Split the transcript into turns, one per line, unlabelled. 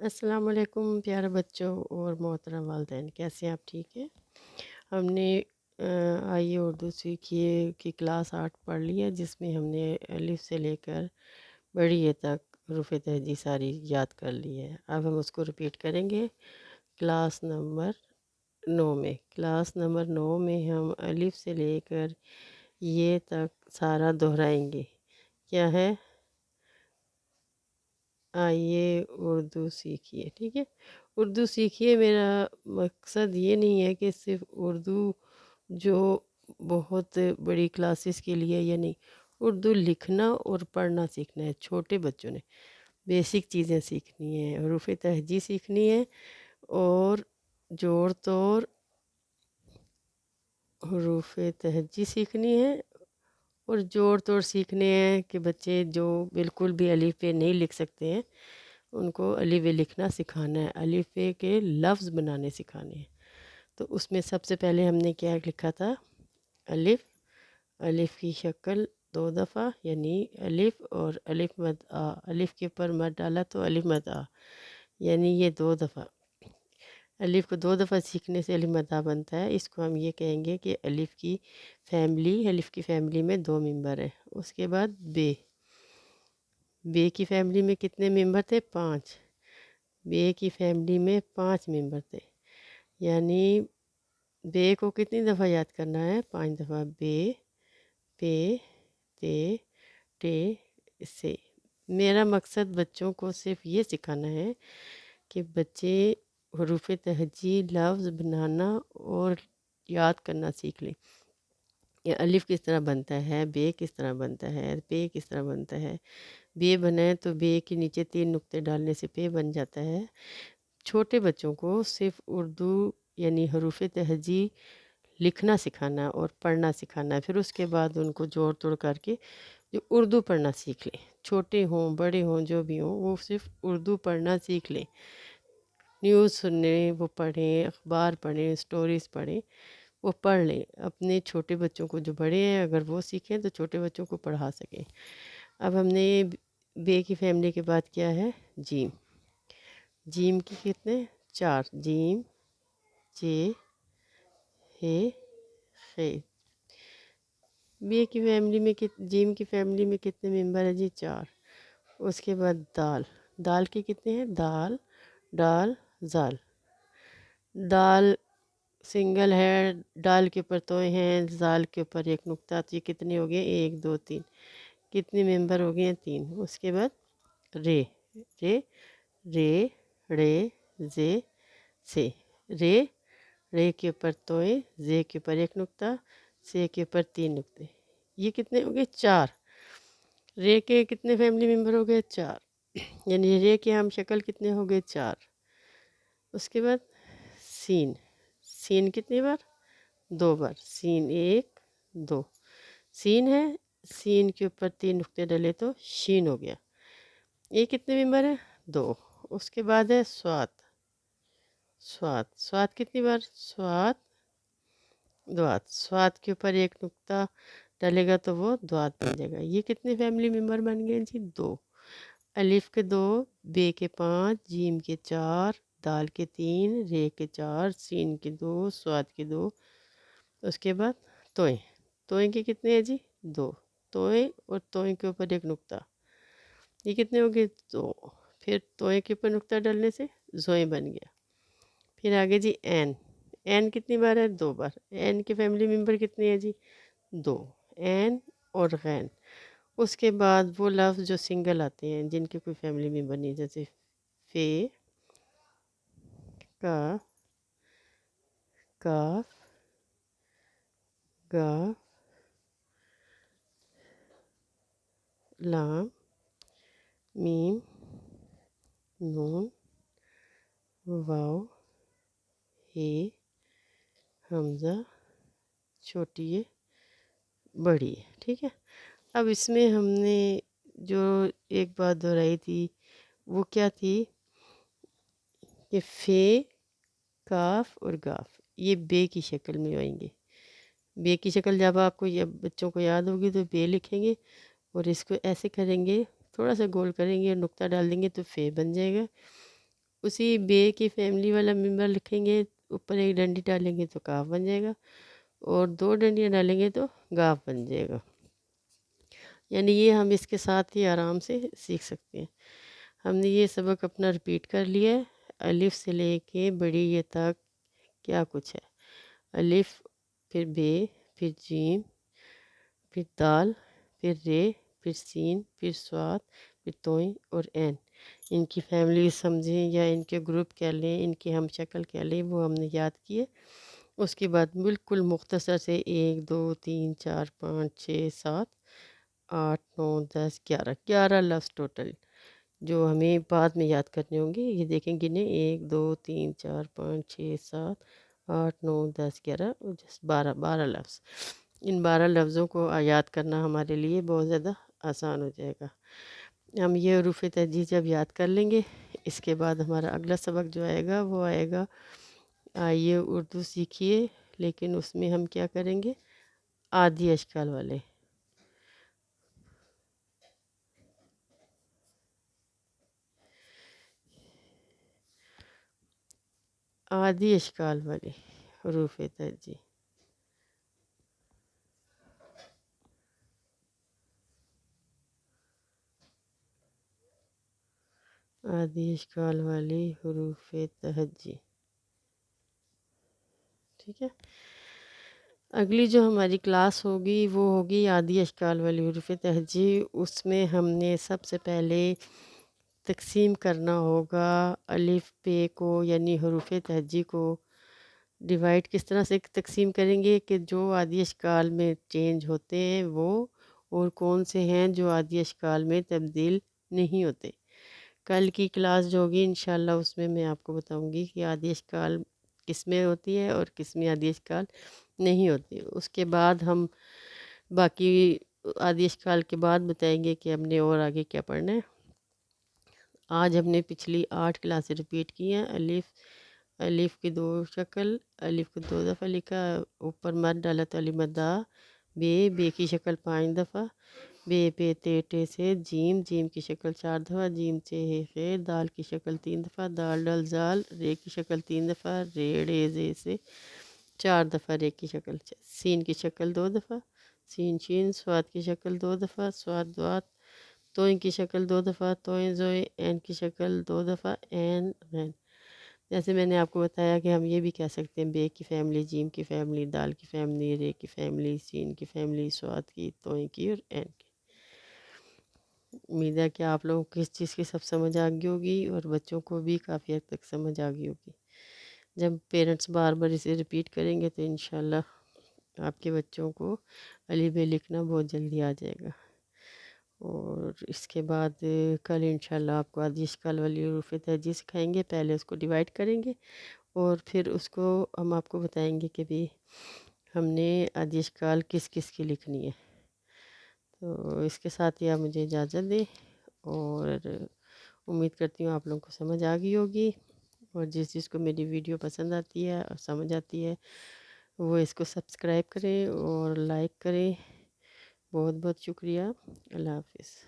السلام علیکم پیارے بچوں اور محترم والدین، کیسے ہیں آپ؟ ٹھیک ہے؟ ہم نے آئیے اردو سیکھیے کی کلاس 8 پڑھ لی ہے، جس میں ہم نے الف سے لے کر بڑی اے تک حروف تہجی ساری یاد کر لی ہے۔ اب ہم اس کو ریپیٹ کریں گے کلاس نمبر 9 میں۔ کلاس نمبر 9 میں ہم الف سے لے کر یہ تک سارا دہرائیں گے۔ کیا ہے؟ آئیے اردو سیکھیے، ٹھیک ہے؟ اردو سیکھیے، میرا مقصد یہ نہیں ہے کہ صرف اردو جو بہت بڑی کلاسز کے لیے یا نہیں، اردو لکھنا اور پڑھنا سیکھنا ہے۔ چھوٹے بچوں نے بیسک چیزیں سیکھنی ہیں، حروف تہجی سیکھنی ہے اور جوڑ توڑ حروف تہجی سیکھنی ہے اور جوڑ توڑ سیکھنے ہیں کہ بچے جو بالکل بھی الف پہ نہیں لکھ سکتے ہیں ان کو الف بے لکھنا سکھانا ہے، الف بے کے لفظ بنانے سکھانے ہیں۔ تو اس میں سب سے پہلے ہم نے کیا لکھا تھا؟ الف، الف کی شکل 2 دفعہ، یعنی الف اور الف مد آ، الف کے اوپر مد ڈالا تو الف مد آ، یعنی یہ 2 دفعہ۔ الف کو 2 دفعہ سیکھنے سے الف مد آ بنتا ہے۔ اس کو ہم یہ کہیں گے کہ الف کی فیملی میں 2 ممبر ہیں۔ اس کے بعد بے، بے کی فیملی میں کتنے ممبر تھے؟ 5۔ بے کی فیملی میں 5 ممبر تھے، یعنی بے کو کتنی دفعہ یاد کرنا ہے؟ 5 دفعہ۔ بے، پے، تے، ٹے، سے۔ میرا مقصد بچوں کو صرف یہ سکھانا ہے کہ بچے حروف تہجی لفظ بنانا اور یاد کرنا سیکھ لیں۔ یہ الف کس طرح بنتا ہے، بے کس طرح بنتا ہے، پے کس طرح بنتا ہے۔ بے بنائے تو بے کے نیچے 3 نقطے ڈالنے سے پے بن جاتا ہے۔ چھوٹے بچوں کو صرف اردو یعنی حروف تہجی لکھنا سکھانا اور پڑھنا سکھانا ہے، پھر اس کے بعد ان کو جوڑ توڑ کر کے جو اردو پڑھنا سیکھ لیں۔ چھوٹے ہوں بڑے ہوں جو بھی ہوں، وہ صرف اردو پڑھنا سیکھ لیں۔ نیوز سنیں وہ پڑھیں، اخبار پڑھیں، سٹوریز پڑھیں، وہ پڑھ لیں۔ اپنے چھوٹے بچوں کو جو بڑے ہیں اگر وہ سیکھیں تو چھوٹے بچوں کو پڑھا سکیں۔ اب ہم نے بے کی فیملی کے بعد کیا ہے؟ جیم۔ جیم کی کتنے؟ 4۔ جیم، جے، ہے، خے۔ بے کی فیملی میں جیم کی فیملی میں کتنے ممبر ہیں جی؟ 4۔ اس کے بعد دال، دال کے کتنے ہیں؟ دال، ڈال، زال۔ دال سنگل ہے، ڈال کے اوپر توئے ہیں، زال کے اوپر ایک نقطہ، تو یہ کتنے ہو گئے؟ 1 2 3۔ کتنے ممبر ہو گئے ہیں؟ 3۔ اس کے بعد رے، رے، رے، رے، زے، سے۔ رے، رے کے اوپر توئے، زے کے اوپر ایک نقطہ، سے کے اوپر 3 نقطے۔ یہ کتنے ہو گئے؟ 4۔ رے کے کتنے فیملی ممبر ہو گئے؟ 4، یعنی رے کے ہم شکل کتنے ہو گئے؟ 4۔ اس کے بعد سین، سین کتنی بار؟ 2 بار۔ سین 1 2، سین ہے، سین کے اوپر 3 نقطے ڈلے تو شین ہو گیا۔ یہ کتنے ممبر ہے؟ 2۔ اس کے بعد ہے سوات، سوات، سوات کتنی بار؟ سوات، دوات، سوات کے اوپر ایک نقطہ ڈالے گا تو وہ دوات بن جائے گا۔ یہ کتنے فیملی ممبر بن گئے جی؟ 2۔ الف کے 2، بے کے 5، جیم کے 4، دال کے 3، رے کے 4، سین کے 2، سوات کے 2۔ اس کے بعد توئیں، توئیں کے کتنے ہیں جی؟ 2۔ توئیں اور توئیں کے اوپر ایک نقطہ، یہ کتنے ہو گئے؟ 2۔ پھر توئیں کے اوپر نقطہ ڈالنے سے زوئیں بن گیا۔ پھر آگے جی این، این کتنی بار ہے؟ 2 بار۔ این کے فیملی ممبر کتنے ہیں جی؟ 2۔ این اور غین۔ اس کے بعد وہ لفظ جو سنگل آتے ہیں جن کے کوئی فیملی ممبر نہیں، جیسے فے، کاف، کاف، گاف، لام، میم، نون، واو، ہے، حمزہ، چھوٹی ہے، بڑی ہے، ٹھیک ہے؟ اب اس میں ہم نے جو ایک بات دہرائی تھی وہ کیا تھی کہ فے، کاف اور گاف یہ بے کی شکل میں آئیں گے۔ بے کی شکل جب آپ کو بچوں کو یاد ہوگی تو بے لکھیں گے، اور اس کو ایسے کریں گے، تھوڑا سا گول کریں گے اور نقطہ ڈال دیں گے تو فے بن جائے گا۔ اسی بے کی فیملی والا ممبر لکھیں گے، اوپر ایک ڈنڈی ڈالیں گے تو کاف بن جائے گا، اور دو ڈنڈیاں ڈالیں گے تو گاف بن جائے گا۔ یعنی یہ ہم اس کے ساتھ ہی آرام سے سیکھ سکتے ہیں۔ ہم نے یہ سبق اپنا رپیٹ کر لیا ہے، الف سے لے کے بڑی یہ تک کیا کچھ ہے۔ الف، پھر بے، پھر جیم، پھر دال، پھر رے، پھر سین، پھر صاد، پھر توئیں اور عین۔ ان کی فیملی سمجھیں یا ان کے گروپ کہہ لیں، ان کی ہم شکل کہہ لیں، وہ ہم نے یاد کیے۔ اس کے بعد بالکل مختصر سے 1 2 3 4 5 6 7 8 9 10 11 لفظ ٹوٹل جو ہمیں بعد میں یاد کرنے ہوں گے۔ یہ دیکھیں گنے، 1 2 3 4 5 6 7 8 9 10 11 اور 12 لفظ۔ ان 12 لفظوں کو یاد کرنا ہمارے لیے بہت زیادہ آسان ہو جائے گا۔ ہم یہ حروف تہجی جب یاد کر لیں گے، اس کے بعد ہمارا اگلا سبق جو آئے گا وہ آئے گا آئیے اردو سیکھیے، لیکن اس میں ہم کیا کریں گے؟ عادی اشکال والے۔ عادی اشکال والے حروف تہجی۔ عادی اشکال والی حروف تہجی، ٹھیک ہے۔ اگلی جو ہماری کلاس ہوگی وہ ہوگی عادی اشکال والی حروف تہجی۔ اس میں ہم نے سب سے پہلے تقسیم کرنا ہوگا الف پے کو، یعنی حروف تہجی کو ڈیوائڈ کس طرح سے تقسیم کریں گے کہ جو عادی اشکال میں چینج ہوتے ہیں وہ، اور کون سے ہیں جو عادی اشکال میں تبدیل نہیں ہوتے۔ کل کی کلاس جو ہوگی انشاءاللہ اس میں آپ کو بتاؤں گی کہ عادی اشکال کس میں ہوتی ہے اور کس میں عادی اشکال نہیں ہوتی۔ اس کے بعد ہم باقی عادی اشکال کے بعد بتائیں گے کہ ہم نے اور آگے کیا پڑھنا ہے۔ آج ہم نے پچھلی 8 کلاسیں رپیٹ کی ہیں۔ الف کی 2 شکل، الف کو 2 دفعہ لکھا، اوپر مد ڈالا تو علی مدہ۔ بے کی شکل 5 دفعہ، بے پہ تے سے جیم کی شکل 4 دفعہ، جیم سے ہے دال کی شکل 3 دفعہ، دال ڈال زال، رے کی شکل 3 دفعہ، ڑے زے سے 4 دفعہ رے کی شکل، سین کی شکل 2 دفعہ، سین شین، سواد کی شکل 2 دفعہ، سواد دوات، توئیں کی شکل 2 دفعہ، توئیں زوئیں، عین کی شکل 2 دفعہ، عین غین۔ جیسے میں نے آپ کو بتایا کہ ہم یہ بھی کہہ سکتے ہیں بے کی فیملی، جیم کی فیملی، دال کی فیملی، رے کی فیملی، سین کی فیملی، سواد کی، توئیں کی اور عین کی۔ امید ہے کہ آپ لوگوں کو اس چیز کی سب سمجھ آ گئی ہوگی اور بچوں کو بھی کافی حد تک سمجھ آ گئی ہوگی۔ جب پیرنٹس بار بار اسے رپیٹ کریں گے تو انشاءاللہ آپ کے بچوں کو الف بے لکھنا بہت جلدی آ جائے گا۔ اور اس کے بعد کل انشاءاللہ آپ کو عادی اشکال والی حروف تہجی سکھائیں گے۔ پہلے اس کو ڈیوائڈ کریں گے اور پھر اس کو ہم آپ کو بتائیں گے کہ بھی ہم نے عادی اشکال کس کس کی لکھنی ہے۔ تو اس کے ساتھ ہی آپ مجھے اجازت دیں، اور امید کرتی ہوں آپ لوگوں کو سمجھ آ گئی ہوگی، اور جس کو میری ویڈیو پسند آتی ہے اور سمجھ آتی ہے وہ اس کو سبسکرائب کریں اور لائک کریں۔ بہت بہت شکریہ۔ اللہ حافظ۔